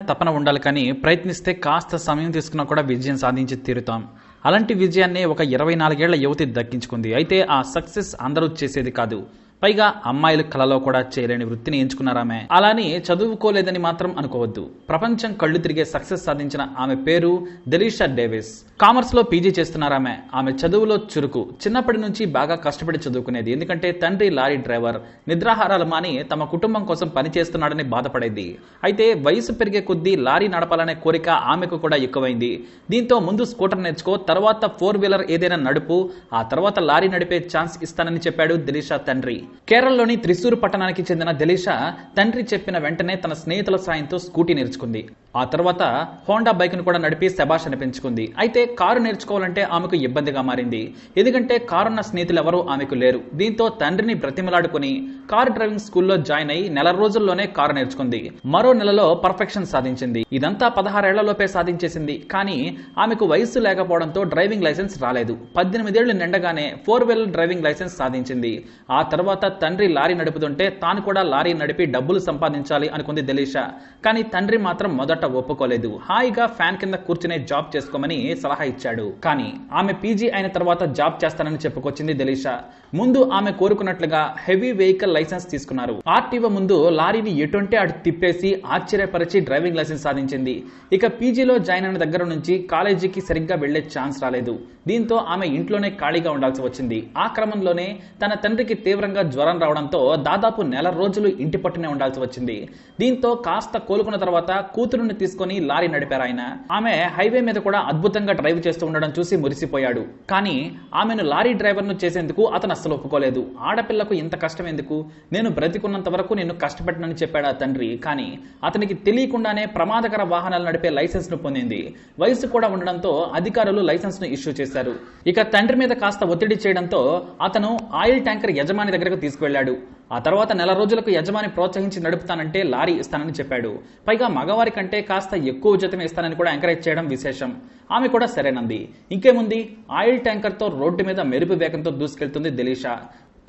తపన ఉండాలి కానీ ప్రయత్నిస్తే కాస్త సమయం తీసుకున్నా కూడా విజయం సాధించి తీరుతాం. అలాంటి విజయాన్ని ఒక 24 ఏళ్ల యువతి దక్కించుకుంది. అయితే ఆ సక్సెస్ అందరూ చేసేది కాదు. పైగా అమ్మాయిల కళలో కూడా చేయలేని వృత్తిని ఎంచుకున్నారామె. అలాని చదువుకోలేదని మాత్రం అనుకోవద్దు. ప్రపంచం కళ్ళు తిరిగే సక్సెస్ సాధించిన ఆమె పేరు దెలీషా డేవిస్. కామర్స్ లో పీజీ చేస్తున్నారామె. ఆమె చదువులో చురుకు. చిన్నప్పటి నుంచి బాగా కష్టపడి చదువుకునేది. ఎందుకంటే తండ్రి లారీ డ్రైవర్, నిద్రాహారాలు మాని తమ కుటుంబం కోసం పనిచేస్తున్నాడని బాధపడేది. అయితే వయసు పెరిగే కొద్దీ లారీ నడపాలనే కోరిక ఆమెకు కూడా ఎక్కువైంది. దీంతో ముందు స్కూటర్ నేర్చుకో, తర్వాత 4 వీలర్ ఏదైనా నడుపు, ఆ తర్వాత లారీ నడిపే ఛాన్స్ ఇస్తానని చెప్పాడు దెలీషా తండ్రి. కేరళలోని త్రిశూర్ పట్టణానికి చెందిన దెలీషా తండ్రి చెప్పిన వెంటనే తన స్నేహితుల సాయంతో స్కూటీ నేర్చుకుంది. ఆ తర్వాత హోండా బైక్ ను కూడా నడిపి శభాష్ అనిపించుకుంది. అయితే కారు నేర్చుకోవాలంటే ఆమెకు ఇబ్బందిగా మారింది. ఎందుకంటే కారున్న స్నేహితులు ఎవరూ ఆమెకు లేరు. దీంతో తండ్రిని బ్రతిమలాడుకుని కారు డ్రైవింగ్ స్కూల్లో జాయిన్ అయి నెల రోజుల్లోనే కారు నేర్చుకుంది. మరో నెలలో పర్ఫెక్షన్ సాధించింది. ఇదంతా 16 ఏళ్లలోపే సాధించేసింది. కానీ ఆమెకు వయస్సు లేకపోవడంతో డ్రైవింగ్ లైసెన్స్ రాలేదు. 18 ఏళ్లు నిండగానే 4 వీలర్ డ్రైవింగ్ లైసెన్స్ సాధించింది. ఆ తర్వాత తండ్రి లారీ నడుపుతుంటే తాను కూడా లారీ నడిపి డబ్బులు సంపాదించాలి అనుకుంది దెలీషా. కానీ తండ్రి మాత్రం మొదట ఒప్పుకోలేదు. హాయిగా ఫ్యాన్ కింద కూర్చునే జాబ్ చేసుకోమని సలహా ఇచ్చాడు. కానీ ఆమె పీజీ అయిన తర్వాత జాబ్ చేస్తానని చెప్పుకొచ్చింది దెలీషా. ముందు ఆమె కోరుకున్నట్లుగా హెవీ వెహికల్ లైసెన్స్ తీసుకున్నారు. ఆర్టీఓ ముందు లారీని ఎటుంటే అటు తిప్పేసి ఆశ్చర్యపరిచి డ్రైవింగ్ లైసెన్స్ సాధించింది. ఇక పీజీలో జాయిన్ అయిన దగ్గర నుంచి కాలేజీకి సరిగ్గా వెళ్లే ఛాన్స్ రాలేదు. దీంతో ఆమె ఇంట్లోనే ఖాళీగా ఉండాల్సి వచ్చింది. ఆ క్రమంలోనే తన తండ్రికి తీవ్రంగా జ్వరం రావడంతో దాదాపు నెల రోజులు ఇంటి పట్టునే ఉండాల్సి వచ్చింది. దీంతో కాస్త కోలుకున్న తర్వాత కూతురుని తీసుకుని లారీ నడిపారు ఆయన. ఆమె హైవే మీద కూడా అద్భుతంగా డ్రైవ్ చేస్తూ ఉండడం చూసి మురిసిపోయాడు. కానీ ఆమెను లారీ డ్రైవర్ ను చేసేందుకు అతను అస్సలు ఒప్పుకోలేదు. ఆడపిల్లకు ఇంత కష్టం ఎందుకు, నేను బ్రతికున్నంత వరకు నిన్ను కష్టపెట్టనని చెప్పాడు ఆ తండ్రి. కానీ అతనికి తెలియకుండానే ప్రమాదకర వాహనాలు నడిపే లైసెన్స్ ను పొందింది. వయసు కూడా ఉండడంతో అధికారులు లైసెన్స్ ను ఇష్యూ చేశారు. ఇక తండ్రి మీద కాస్త ఒత్తిడి చేయడంతో అతను ఆయిల్ ట్యాంకర్ యజమాని దగ్గరకు తీసుకువెళ్లాడు. ఆ తర్వాత నెల రోజులకు యజమాని ప్రోత్సహించి నడుపుతానంటే లారీ ఇస్తానని చెప్పాడు. పైగా మగవారి కంటే కాస్త ఎక్కువ జీతం ఇస్తానని కూడా ఎంకరేజ్ చేయడం విశేషం. ఆమె కూడా సరేనంది. ఇంకేముంది, ఆయిల్ ట్యాంకర్ తో రోడ్డు మీద మెరుపు వేగంతో దూసుకెళ్తుంది దెలీషా.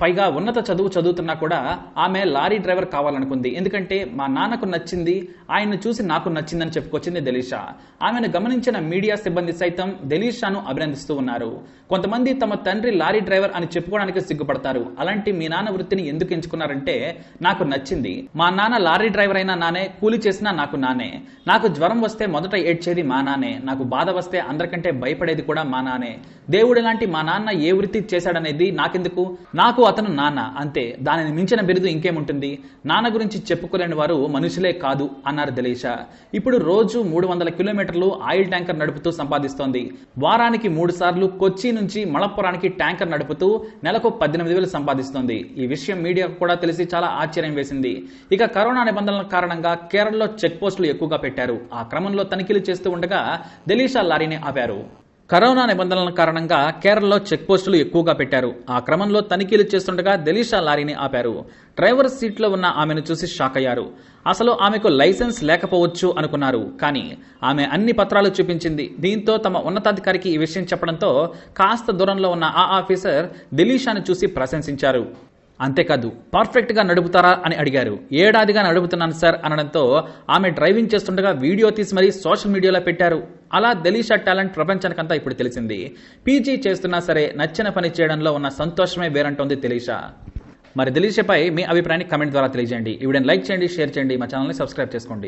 పైగా ఉన్నత చదువు చదువుతున్నా కూడా ఆమె లారీ డ్రైవర్ కావాలనుకుంది. ఎందుకంటే మా నాన్నకు నచ్చింది, ఆయన్ను చూసి నాకు నచ్చిందని చెప్పుకొచ్చింది దెలీషా. ఆమెను గమనించిన మీడియా సిబ్బంది సైతం దెలీషాను అభినందిస్తూ ఉన్నారు. కొంతమంది తమ తండ్రి లారీ డ్రైవర్ అని చెప్పుకోవడానికి సిగ్గుపడతారు. అలాంటి మీ నాన్న వృత్తిని ఎందుకు ఎంచుకున్నారంటే, నాకు నచ్చింది, మా నాన్న లారీ డ్రైవర్ అయినా నానే, కూలి చేసినా నాకు నానే, నాకు జ్వరం వస్తే మొదట ఏడ్చేది మా నానే, నాకు బాధ వస్తే అందరికంటే భయపడేది కూడా మా నానే, దేవుడి లాంటి మా నాన్న ఏ వృత్తి చేశాడనేది నాకెందుకు, నాకు అతను నాన్న అంతే, దానిని మించిన బిరుదు ఇంకేముంటుంది, నాన్న గురించి చెప్పుకోలేని వారు మనుషులే కాదు అన్నారు దెలీషా. ఇప్పుడు రోజు 300 కిలోమీటర్లు ఆయిల్ ట్యాంకర్ నడుపుతూ సంపాదిస్తోంది. వారానికి 3 సార్లు కొచ్చి నుంచి మలప్పురానికి ట్యాంకర్ నడుపుతూ నెలకు 18,000 సంపాదిస్తోంది. ఈ విషయం మీడియాకు కూడా తెలిసి చాలా ఆశ్చర్యం వేసింది. ఇక కరోనా నిబంధనల కారణంగా కేరళలో చెక్ పోస్టులు ఎక్కువగా పెట్టారు. ఆ క్రమంలో తనిఖీలు చేస్తూ ఉండగా దెలీషా లారీని ఆపారు. కరోనా నిబంధనల కారణంగా కేరళలో చెక్ పోస్టులు ఎక్కువగా పెట్టారు. ఆ క్రమంలో తనిఖీలు చేస్తుండగా దెలీషా లారీని ఆపారు. డ్రైవర్ సీట్లో ఉన్న ఆమెను చూసి షాక్ అయ్యారు. అసలు ఆమెకు లైసెన్స్ లేకపోవచ్చు అనుకున్నారు. కానీ ఆమె అన్ని పత్రాలు చూపించింది. దీంతో తమ ఉన్నతాధికారికి ఈ విషయం చెప్పడంతో కాస్త దూరంలో ఉన్న ఆ ఆఫీసర్ దెలీషాను చూసి ప్రశంసించారు. అంతేకాదు, పర్ఫెక్ట్ గా నడుపుతారా అని అడిగారు. ఏడాదిగా నడుపుతున్నాను సార్ అనడంతో ఆమె డ్రైవింగ్ చేస్తుండగా వీడియో తీసి మరీ సోషల్ మీడియాలో పెట్టారు. అలా దెలీషా టాలెంట్ ప్రపంచానికంతా ఇప్పుడు తెలిసింది. పీజీ చేస్తున్నా సరే నచ్చిన పని చేయడంలో ఉన్న సంతోషమే వేరంటోంది దెలీషా. మరి దెలీషాపై మీ అభిప్రాయాన్ని కమెంట్ ద్వారా తెలియజేయండి. ఈ వీడియోని లైక్ చేయండి, షేర్ చేయండి, మా ఛానల్ని సబ్స్క్రైబ్ చేసుకోండి.